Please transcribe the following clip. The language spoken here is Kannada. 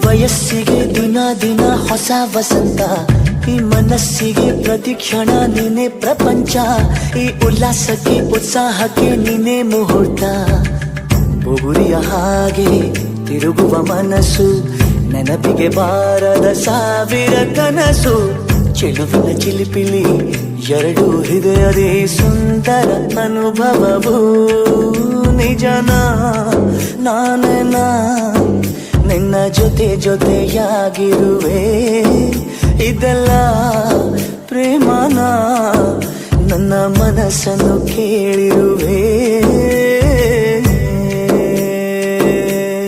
ವಯಸ್ಸಿಗೆ ದಿನ ದಿನ ಹೊಸ ವಸಂತ, ಈ ಮನಸ್ಸಿಗೆ ಪ್ರತಿಕ್ಷಣ ನೀನೆ ಪ್ರಪಂಚ, ಈ ಉಲ್ಲಾಸಕ್ಕೆ ಉತ್ಸಾಹಕ್ಕೆ ನೀನೆ ಮುಹೂರ್ತ. ಬುಗುರಿಯ ಹಾಗೆ ತಿರುಗುವ ಮನಸ್ಸು, ನೆನಪಿಗೆ ಬಾರದ ಸಾವಿರ ಕನಸು. ಚೆಲುವಿನ ಚಿಲಿಪಿಲಿ ಎರಡು ಹೃದಯದೇ ಸುಂದರ ಅನುಭವವು. ನಿಜನ ನಾನೇನ ನಿನ್ನ ಜೊತೆ ಜೊತೆಯಾಗಿರುವೆ, ಇದೆಲ್ಲ ಪ್ರೇಮನ ನನ್ನ ಮನಸ್ಸನ್ನು ಕೇಳಿರುವೆ.